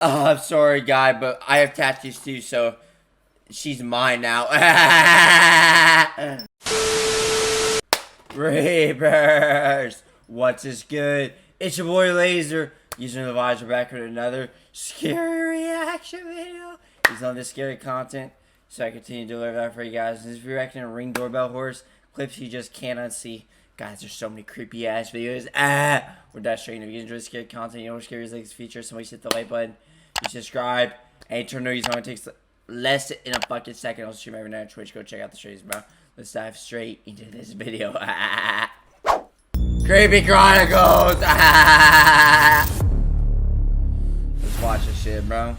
I'm sorry, guy, but I have tattoos too, so she's mine now. Reapers, what's this good? It's your boy Laser, using the visor back with another scary reaction video. He's on this scary content, so I continue to deliver that for you guys. This is reacting to Ring Doorbell Horse clips you just can't unsee. Guys, there's so many creepy ass videos. We're that straight. If you enjoy scary content, you know what scary is like this feature. Somebody hit the like button, you subscribe, and turn notifications on. It takes less than a fucking second. I'll stream every night on Twitch. Go check out the streams, bro. Let's dive straight into this video. Creepy Chronicles. Let's watch this shit, bro.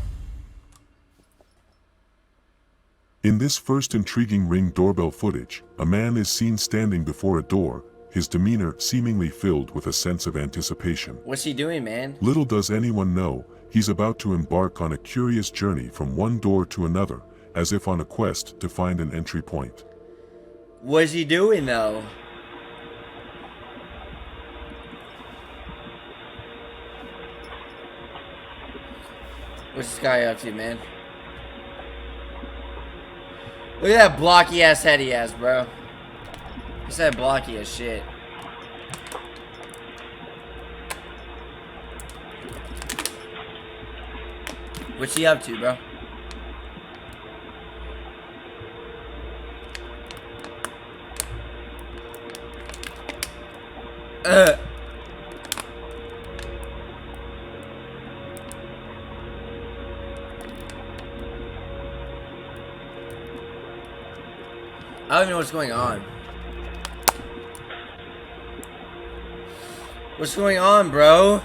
In this first intriguing Ring doorbell footage, a man is seen standing before a door, his demeanor seemingly filled with a sense of anticipation. What's he doing, man? Little does anyone know, he's about to embark on a curious journey from one door to another, as if on a quest to find an entry point. What's he doing, though? What's this guy up to, man? Look at that blocky ass head he has, bro. He's that blocky as shit. What's he up to, bro? I don't even know what's going on. What's going on, bro?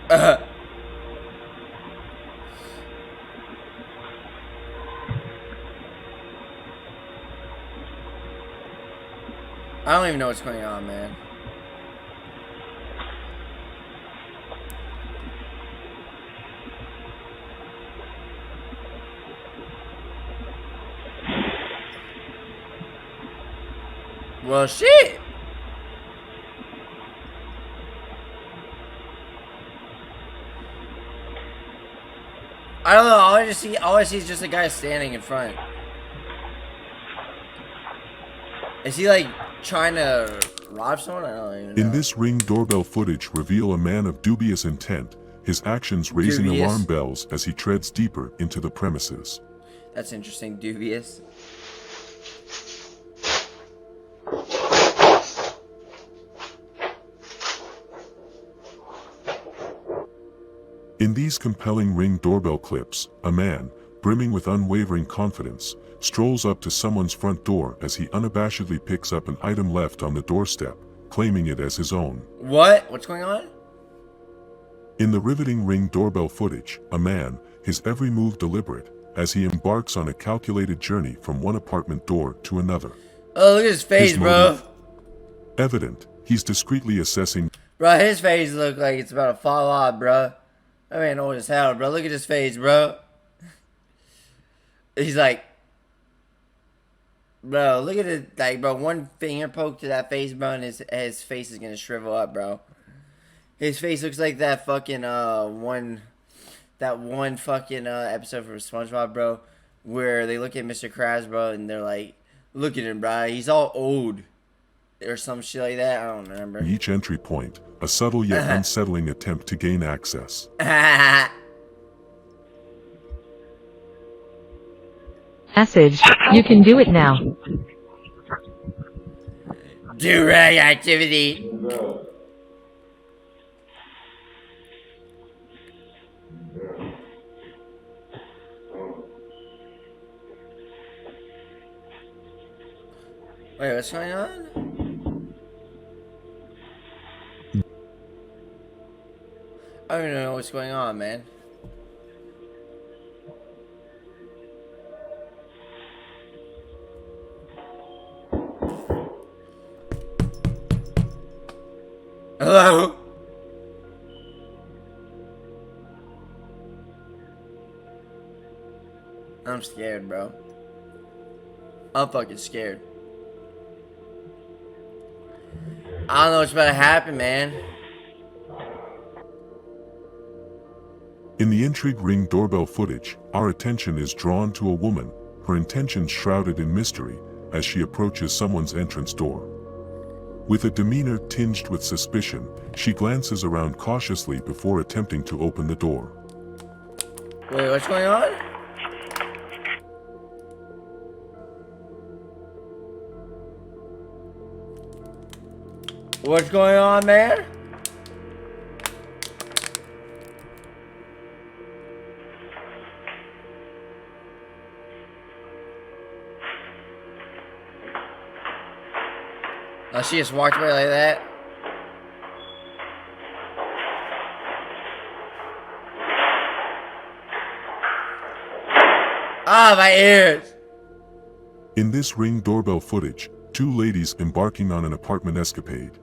I don't even know what's going on, man. Well, shit. I don't know. All I see is just a guy standing in front. Is he like trying to rob someone? I don't even know. In this Ring doorbell footage reveal a man of dubious intent, his actions raising alarm bells as he treads deeper into the premises. That's interesting. Dubious. In these compelling Ring doorbell clips, a man, brimming with unwavering confidence, strolls up to someone's front door as he unabashedly picks up an item left on the doorstep, claiming it as his own. What? What's going on? In the riveting Ring doorbell footage, a man, his every move deliberate, as he embarks on a calculated journey from one apartment door to another. Oh, look at his face, His bro. motive evident, he's discreetly assessing. Bro, his face look like it's about to fall off, bro. That man old as hell, bro. Look at his face, bro. He's like, bro, look at it. Like, bro, one finger poke to that face, bro, and his face is gonna shrivel up, bro. His face looks like that fucking one fucking episode from SpongeBob, bro, where they look at Mr. Krabs, bro, and they're like, look at him, bro. He's all old. Or some shit like that. I don't remember. Each entry point, a subtle yet unsettling attempt to gain access. Message, you can do it now. Do rag activity. Wait, what's going on? I don't even know what's going on, man. Hello? I'm scared, bro. I'm fucking scared. I don't know what's about to happen, man. In the intrigue Ring doorbell footage, our attention is drawn to a woman, her intentions shrouded in mystery, as she approaches someone's entrance door. With a demeanor tinged with suspicion, she glances around cautiously before attempting to open the door. Wait, what's going on? What's going on, man? Oh, she just walked away like that. Ah, my ears! In this Ring doorbell footage, two ladies embarking on an apartment escapade.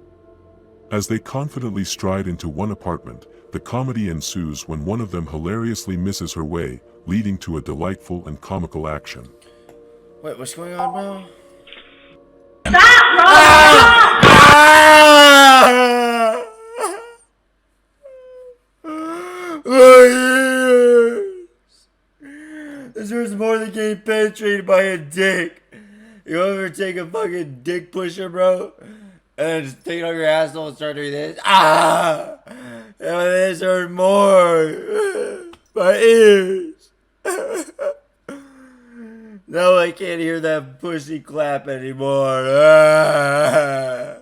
As they confidently stride into one apartment, the comedy ensues when one of them hilariously misses her way, leading to a delightful and comical action. Wait, what's going on, bro? Stop, bro! This hurts more than getting penetrated by a dick. You ever take a fucking dick pusher, bro? And just take it on your asshole and start doing this? Ah! And this hurt more. My ears. No, I can't hear that pussy clap anymore. Ah!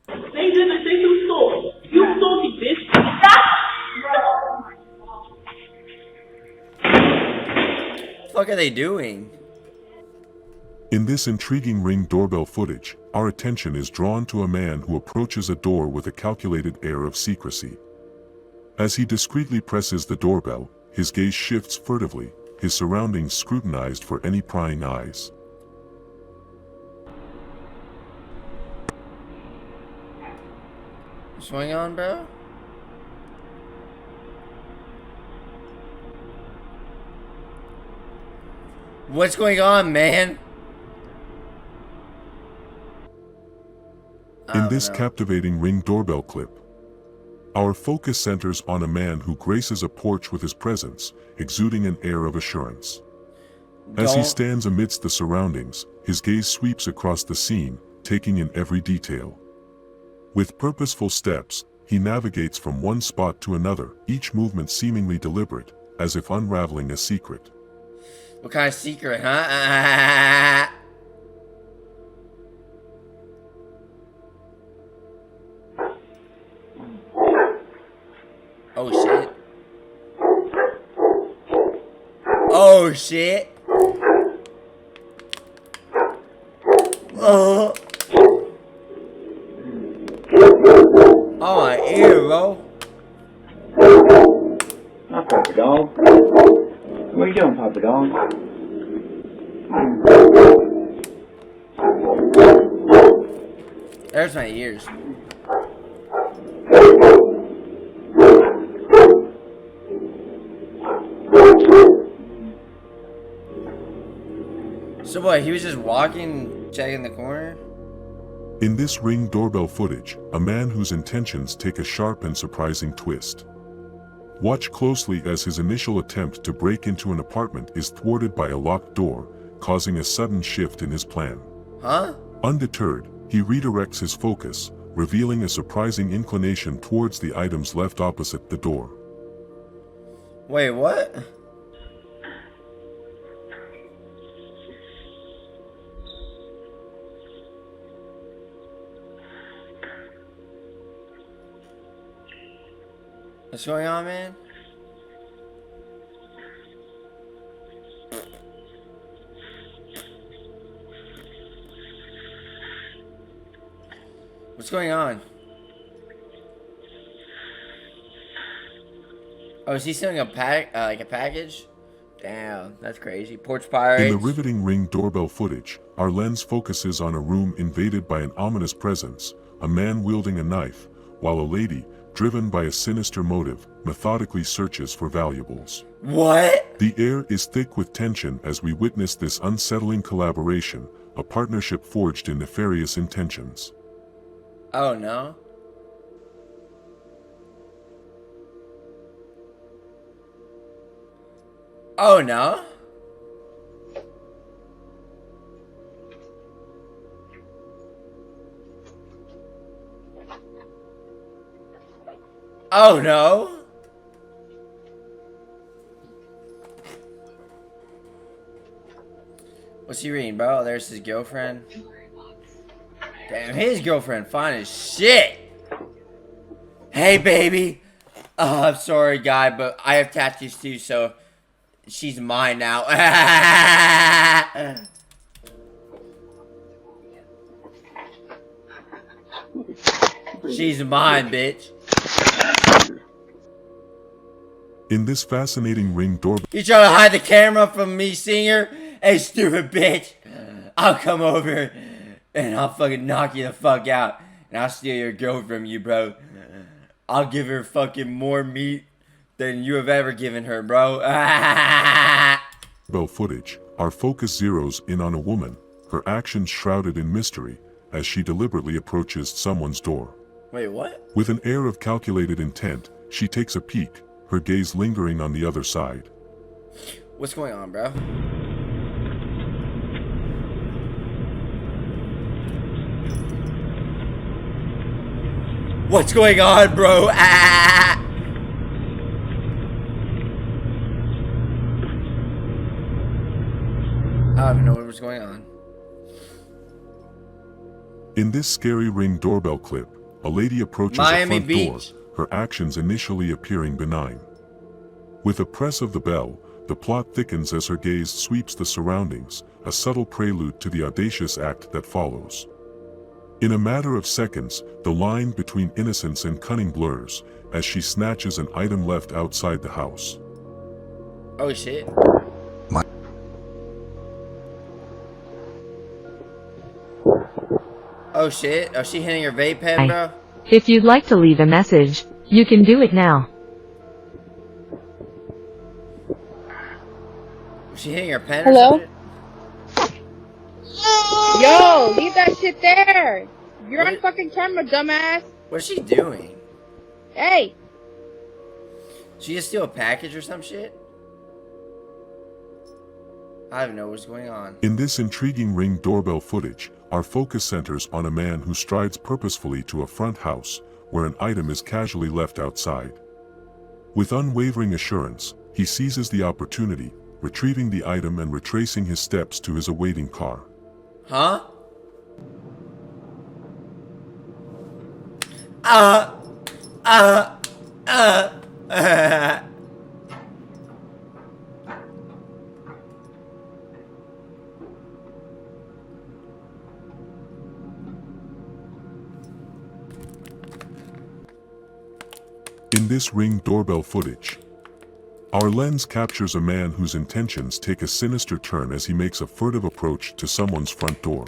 They didn't say you stole. You salty bitch. Stop! What the fuck are they doing? In this intriguing Ring doorbell footage, our attention is drawn to a man who approaches a door with a calculated air of secrecy. As he discreetly presses the doorbell, his gaze shifts furtively, his surroundings scrutinized for any prying eyes. What's going on, bro? What's going on, man? In this captivating Ring doorbell clip, our focus centers on a man who graces a porch with his presence, exuding an air of assurance. As he stands amidst the surroundings, his gaze sweeps across the scene, taking in every detail. With purposeful steps, he navigates from one spot to another, each movement seemingly deliberate, as if unraveling a secret. What kind of secret, huh? Oh shit. Oh shit. Oh. Oh, my ear, bro. Hi, Papa Dog. What are you doing, Papa Dog? There's my ears. So what, he was just walking, checking the corner? In this Ring doorbell footage, a man whose intentions take a sharp and surprising twist. Watch closely as his initial attempt to break into an apartment is thwarted by a locked door, causing a sudden shift in his plan. Huh? Undeterred, he redirects his focus, revealing a surprising inclination towards the items left opposite the door. Wait, what? What's going on, man? What's going on? Oh, is he selling a like a package? Damn, that's crazy. Porch Pirates. In the riveting Ring doorbell footage, our lens focuses on a room invaded by an ominous presence, a man wielding a knife, while a lady, driven by a sinister motive, methodically searches for valuables. What? The air is thick with tension as we witness this unsettling collaboration, a partnership forged in nefarious intentions. Oh no. Oh no. Oh no. What's he reading, bro? There's his girlfriend. Damn, his girlfriend fine as shit. Hey, baby. Oh, I'm sorry, guy, but I have tattoos too, so she's mine now. She's mine, bitch. In this fascinating Ring doorbell... You trying to hide the camera from me seeing her? Hey, stupid bitch. I'll come over and I'll fucking knock you the fuck out. And I'll steal your girl from you, bro. I'll give her fucking more meat than you have ever given her, bro. Footage, our focus zeroes in on a woman, her actions shrouded in mystery, as she deliberately approaches someone's door. Wait, what? With an air of calculated intent, she takes a peek, her gaze lingering on the other side. What's going on, bro? What's going on, bro? Ah! I don't even know what was going on. In this scary Ring doorbell clip, a lady approaches a front door, her actions initially appearing benign. With a press of the bell, the plot thickens as her gaze sweeps the surroundings, a subtle prelude to the audacious act that follows. In a matter of seconds, the line between innocence and cunning blurs, as she snatches an item left outside the house. Oh shit. Oh shit. Oh, she hitting her vape pen, bro? If you'd like to leave a message, you can do it now. Was she hitting her pen Hello? or something? Yo, leave that shit there. You're on fucking camera, dumbass. What's she doing? Hey. She just steal a package or some shit? I don't know what's going on. In this intriguing Ring doorbell footage, our focus centers on a man who strides purposefully to a front house, where an item is casually left outside. With unwavering assurance, he seizes the opportunity, retrieving the item and retracing his steps to his awaiting car. Huh? In this Ring doorbell footage, our lens captures a man whose intentions take a sinister turn as he makes a furtive approach to someone's front door.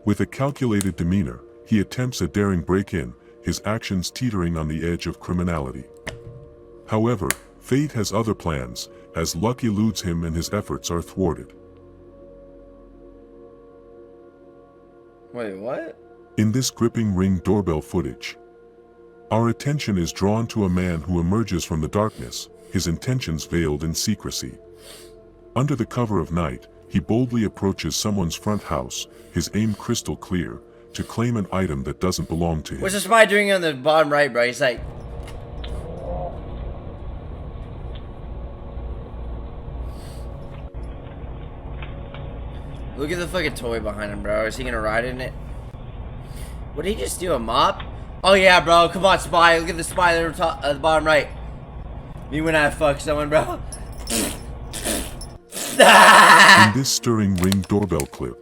With a calculated demeanor, he attempts a daring break-in, his actions teetering on the edge of criminality. However, fate has other plans, as luck eludes him and his efforts are thwarted. Wait, what? In this gripping Ring doorbell footage, our attention is drawn to a man who emerges from the darkness, his intentions veiled in secrecy. Under the cover of night, he boldly approaches someone's front house, his aim crystal clear, to claim an item that doesn't belong to him. What's the spy doing on the bottom right, bro? He's like... Look at the fucking toy behind him, bro. Is he gonna ride in it? What, did he just do, a mop? Oh yeah, bro. Come on, spy. Look at the spy at the bottom right. Me when I fuck someone, bro. In this stirring Ring doorbell clip,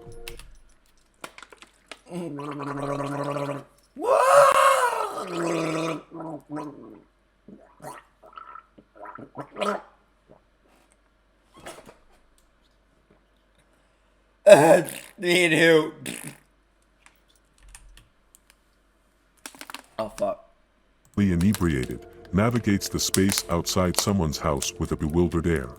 me and who? Oh fuck. inebriated, navigates the space outside someone's house with a bewildered air.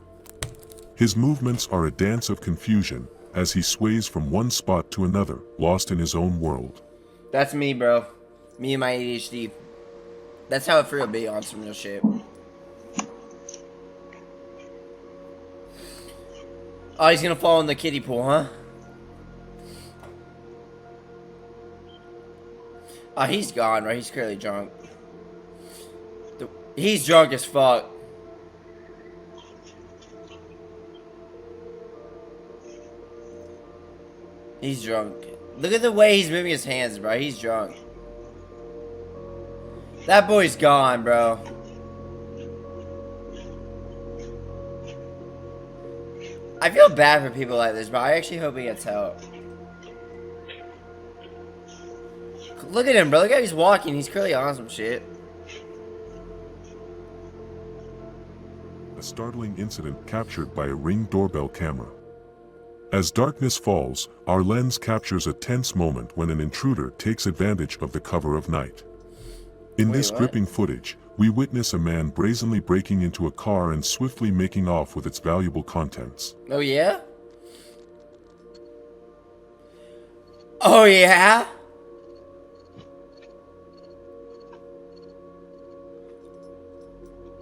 His movements are a dance of confusion, as he sways from one spot to another, lost in his own world. That's me, bro. Me and my ADHD. That's how it for real be on some real shit. Oh, he's gonna fall in the kiddie pool, huh? Oh, he's gone, bro. He's clearly drunk. He's drunk as fuck. He's drunk. Look at the way he's moving his hands, bro. He's drunk. That boy's gone, bro. I feel bad for people like this, but I actually hope he gets help. Look at him, bro. Look how he's walking. He's clearly on some shit. A startling incident captured by a Ring doorbell camera. As darkness falls, our lens captures a tense moment when an intruder takes advantage of the cover of night. In this gripping footage, we witness a man brazenly breaking into a car and swiftly making off with its valuable contents. Oh, yeah? Oh, yeah?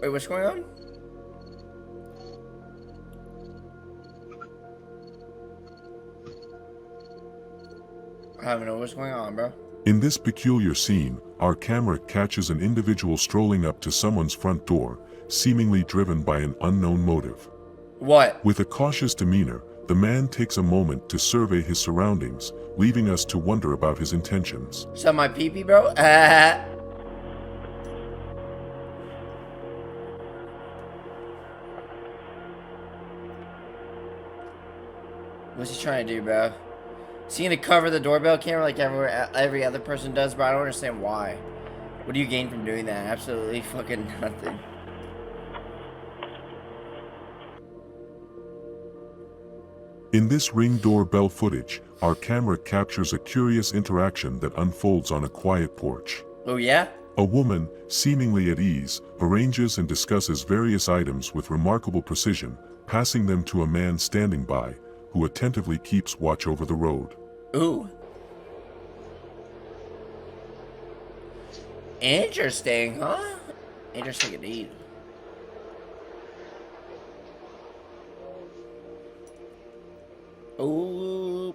Wait, what's going on? I don't know what's going on, bro. In this peculiar scene, our camera catches an individual strolling up to someone's front door, seemingly driven by an unknown motive. What? With a cautious demeanor, the man takes a moment to survey his surroundings, leaving us to wonder about his intentions. Is that my pee-pee, bro? What's he trying to do, bro? Is he gonna cover the doorbell camera like every other person does, bro? I don't understand why. What do you gain from doing that? Absolutely fucking nothing. In this Ring doorbell footage, our camera captures a curious interaction that unfolds on a quiet porch. Oh, yeah? A woman, seemingly at ease, arranges and discusses various items with remarkable precision, passing them to a man standing by, who attentively keeps watch over the road. Ooh. Interesting, huh? Interesting indeed. Ooh.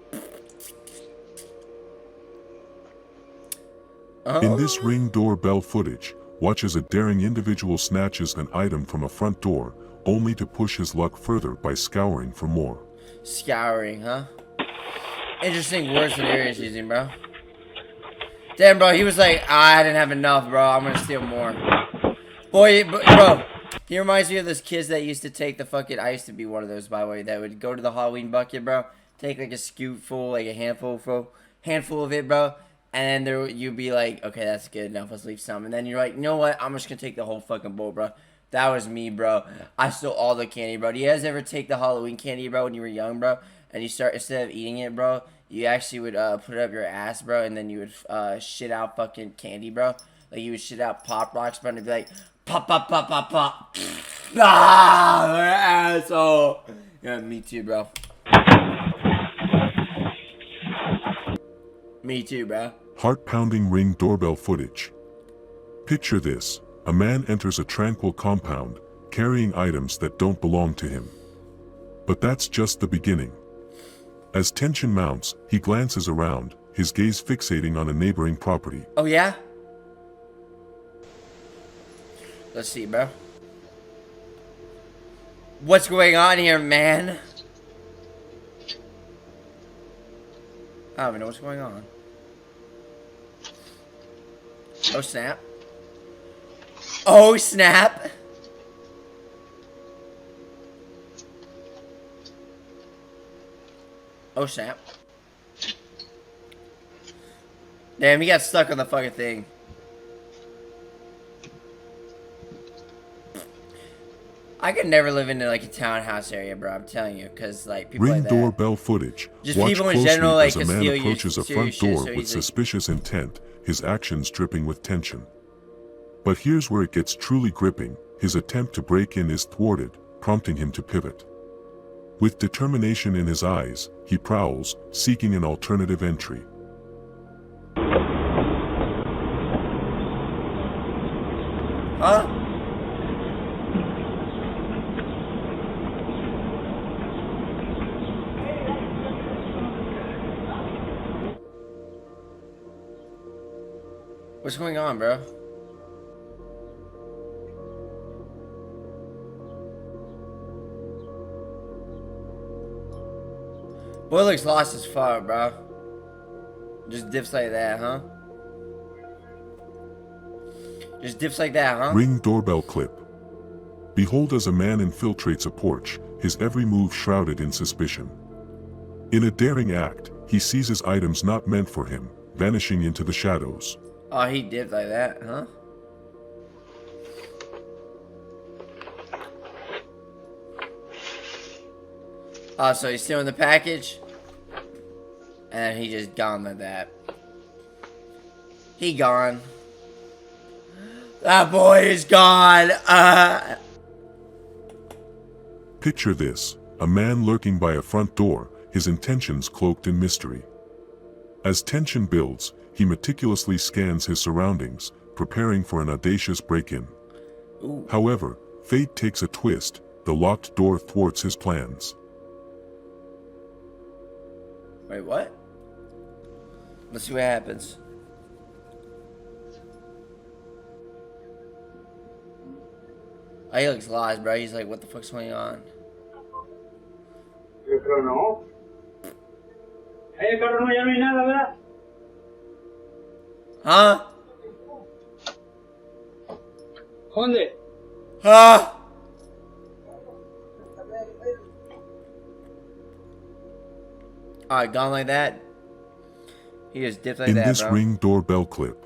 In this Ring doorbell footage, watch as a daring individual snatches an item from a front door, only to push his luck further by scouring for more. Scouring, huh? Interesting words and areas using, bro. Damn, bro, he was like, I didn't have enough, bro. I'm gonna steal more. Boy, bro, he reminds me of those kids that used to take the fucking, I used to be one of those, by the way, that would go to the Halloween bucket, bro. Take like a scoop full, like a handful of it, bro. And then you'd be like, okay, that's good enough. Let's leave some. And then you're like, you know what? I'm just gonna take the whole fucking bowl, bro. That was me, bro. I stole all the candy, bro. Do you guys ever take the Halloween candy, bro, when you were young, bro? And you start, instead of eating it, bro, you actually would put it up your ass, bro, and then you would shit out fucking candy, bro. Like, you would shit out Pop Rocks, bro, and it'd be like, pop, pop, pop, pop, pop. Ah, asshole. Yeah, me too, bro. Me too, bro. Heart-pounding Ring doorbell footage. Picture this. A man enters a tranquil compound, carrying items that don't belong to him. But that's just the beginning. As tension mounts, he glances around, his gaze fixating on a neighboring property. Oh, yeah? Let's see, bro. What's going on here, man? I don't even know what's going on. Oh, snap. Oh, snap. Oh, snap. Damn, he got stuck on the fucking thing. I could never live in like a townhouse area, bro. I'm telling you, because like people Ring like that. doorbell footage. Just Watch people in closely general, like, as a can man steal approaches a your front shit door so with easily. suspicious intent, his actions dripping with tension. But here's where it gets truly gripping. His attempt to break in is thwarted, prompting him to pivot. With determination in his eyes, he prowls, seeking an alternative entry. Huh? What's going on, bro? Boy looks lost as fuck, bro. Just dips like that, huh? Just dips like that, huh? Ring doorbell clip. Behold as a man infiltrates a porch, his every move shrouded in suspicion. In a daring act, he seizes items not meant for him, vanishing into the shadows. Oh, he dipped like that, huh? Oh, so he's stealing the package? And he just gone like that. He gone. That boy is gone. Picture this, a man lurking by a front door, his intentions cloaked in mystery. As tension builds, he meticulously scans his surroundings, preparing for an audacious break-in. However, fate takes a twist, the locked door thwarts his plans. Wait, what? Let's see what happens. Oh, he looks lost, bro. He's like, what the fuck's going on? Yo creo no. Ahí el carro no, ya no hay nada, ¿verdad? Huh? ¿Dónde? Huh? Alright, gone like that. He just dipped like In that, this bro. Ring doorbell clip,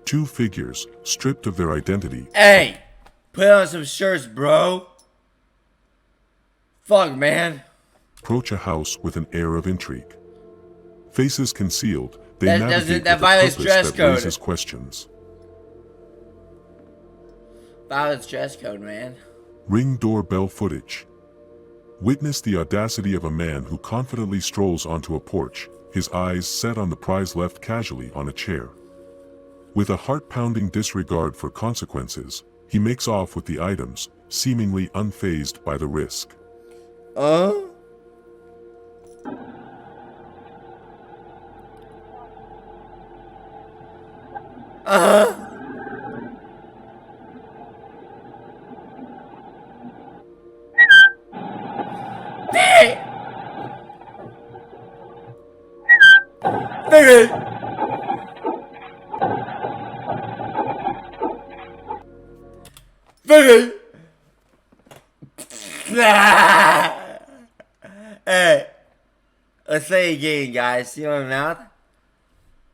two figures, stripped of their identity, Hey! Put on some shirts, bro. Fuck, man. approach a house with an air of intrigue. Faces concealed, they That navigate that with a violates purpose dress that code. raises questions. Violence dress code, man. Ring doorbell footage. Witness the audacity of a man who confidently strolls onto a porch, his eyes set on the prize left casually on a chair. With a heart-pounding disregard for consequences, he makes off with the items, seemingly unfazed by the risk. Hey, let's say again, guys. See my mouth?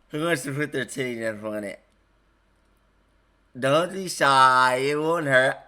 Who wants to put their titty in front of it? Don't be shy, it won't hurt.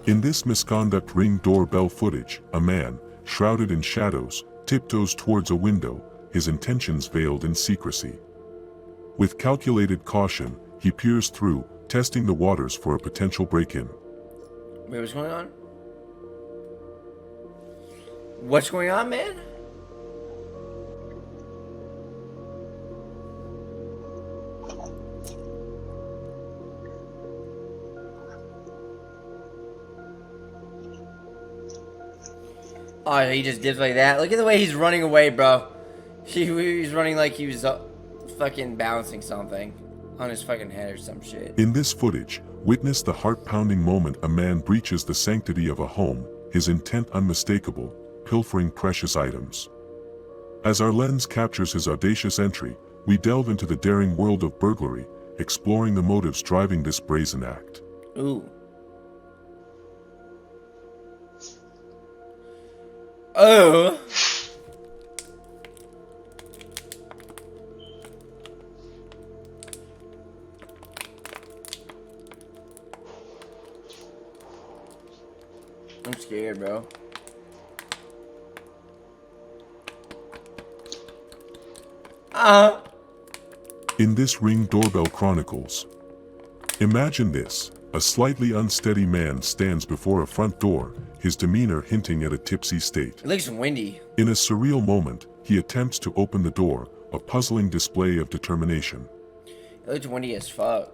In this misconduct Ring doorbell footage, a man, shrouded in shadows, tiptoes towards a window, his intentions veiled in secrecy. With calculated caution, he peers through, testing the waters for a potential break-in. Wait, what's going on? What's going on, man? Oh, he just dips like that. Look at the way he's running away, bro. He's running like he was fucking bouncing something on his fucking head or some shit. In this footage, witness the heart-pounding moment a man breaches the sanctity of a home, his intent unmistakable, pilfering precious items. As our lens captures his audacious entry, we delve into the daring world of burglary, exploring the motives driving this brazen act. Ooh. Oh. scared, bro. In this Ring Doorbell Chronicles, imagine this. A slightly unsteady man stands before a front door, his demeanor hinting at a tipsy state. It looks windy. In a surreal moment, he attempts to open the door, a puzzling display of determination. It looks windy as fuck.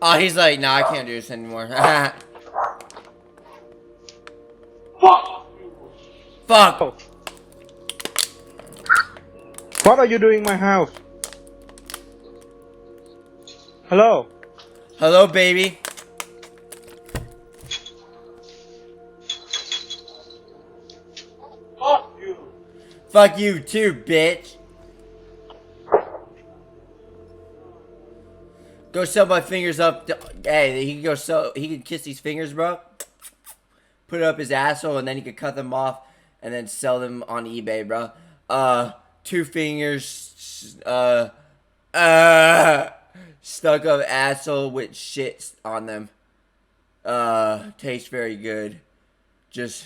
Oh, he's like, nah, I can't do this anymore. Fuck! Fuck! What are you doing in my house? Hello? Hello, baby. Fuck you! Fuck you too, bitch. Go sell my fingers up. Hey, he can go sell. He can kiss these fingers, bro. Put it up his asshole, and then he could cut them off, and then sell them on eBay, bro. 2 fingers. Stuck up asshole with shit on them. Tastes very good. Just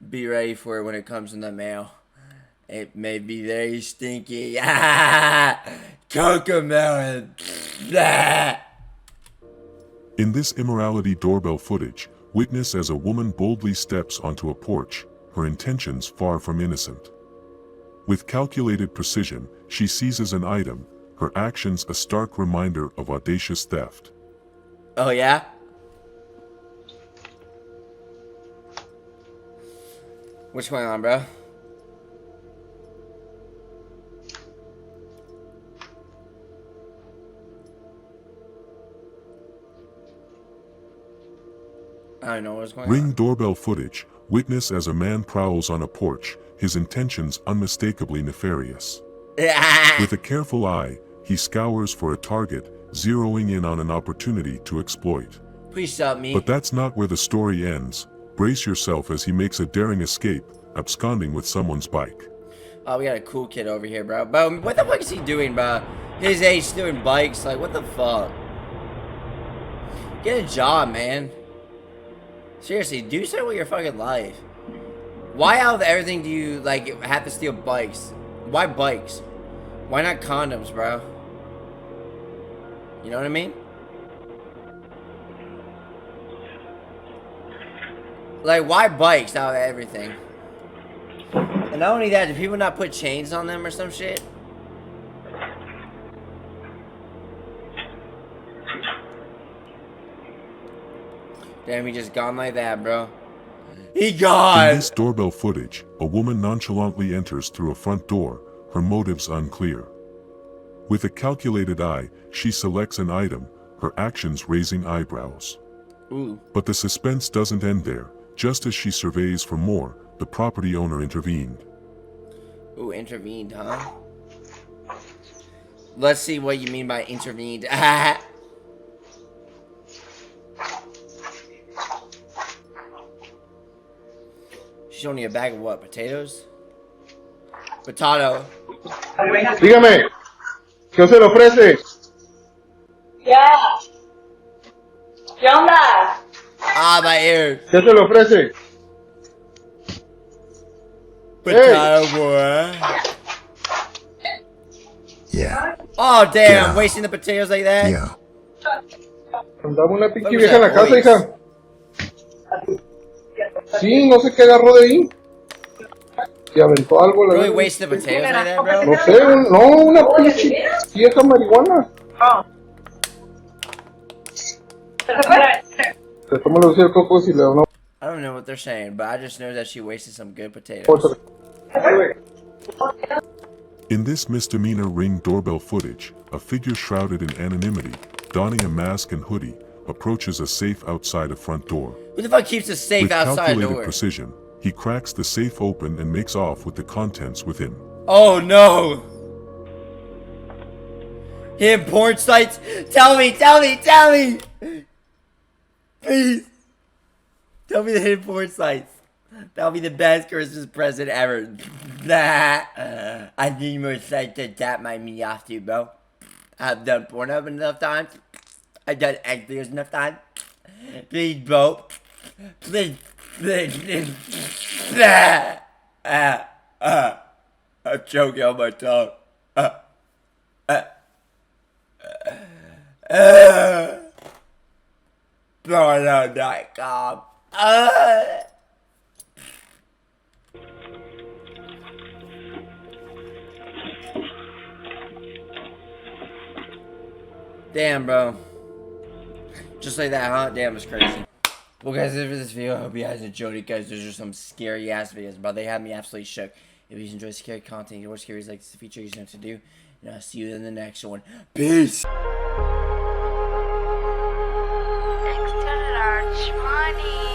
be ready for it when it comes in the mail. It may be very stinky. Cocomelon. In this immorality doorbell footage, witness as a woman boldly steps onto a porch, her intentions far from innocent. With calculated precision, she seizes an item, her actions a stark reminder of audacious theft. Oh, yeah? What's going on, bro? I don't know what's going on. Ring doorbell footage, witness as a man prowls on a porch, his intentions unmistakably nefarious. With a careful eye, he scours for a target, zeroing in on an opportunity to exploit. Please stop me. But that's not where the story ends. Brace yourself as he makes a daring escape, absconding with someone's bike. Oh, we got a cool kid over here, bro. Bro, what the fuck is he doing, bro? His age doing bikes. Like, what the fuck? Get a job, man. Seriously, do something with your fucking life. Why out of everything do you, like, have to steal bikes? Why bikes? Why not condoms, bro? You know what I mean? Like, why bikes out of everything? And not only that, do people not put chains on them or some shit? Damn, he just gone like that, bro. He gone! In this doorbell footage, a woman nonchalantly enters through a front door, her motives unclear. With a calculated eye, she selects an item, her actions raising eyebrows. Ooh. But the suspense doesn't end there. Just as she surveys for more, the property owner intervened. Ooh, intervened, huh? Let's see what you mean by intervened. She's only a bag of what? Potatoes? Potato. Dígame, ¿qué se le ofrece? Ya. ¿Qué onda? Ah, my ear. ¿Qué se le ofrece? Potato boy. Yeah, Oh, damn. Yeah. Wasting the potatoes like that? yeah. Andaba una pinche What was vieja en la that casa, voice? hija. Sí, no sé qué agarró de ahí. Y aventó algo. La Really verdad. wasting the potatoes like that, bro? No sé, una pinche vieja marihuana. Se toma los cocos y le da una I don't know what they're saying, but I just know that she wasted some good potatoes. bolsa. In this misdemeanor Ring doorbell footage, a figure shrouded in anonymity, donning a mask and hoodie, approaches a safe outside a front door. Who the fuck keeps a safe With outside the calculated door? precision, he cracks the safe open and makes off with the contents within. Oh, no. Hidden porn sites? Tell me. Please. Tell me the hidden porn sites. That'll be the best Christmas present ever. I need more sites to tap my me off to, bro. I've done Pornhub enough times. I done acting there's enough time. Please, bro. Please. I'm choking on my tongue. Florida.com. Damn, bro. Just like that, huh? Damn, it's crazy. Well, guys, that's it for this video. I hope you guys enjoyed it, guys. Those are some scary ass videos, but they had me absolutely shook. If you guys enjoy scary content, you watch scaries like this feature, you know what to do. And I'll see you in the next one. Peace. Extra large money.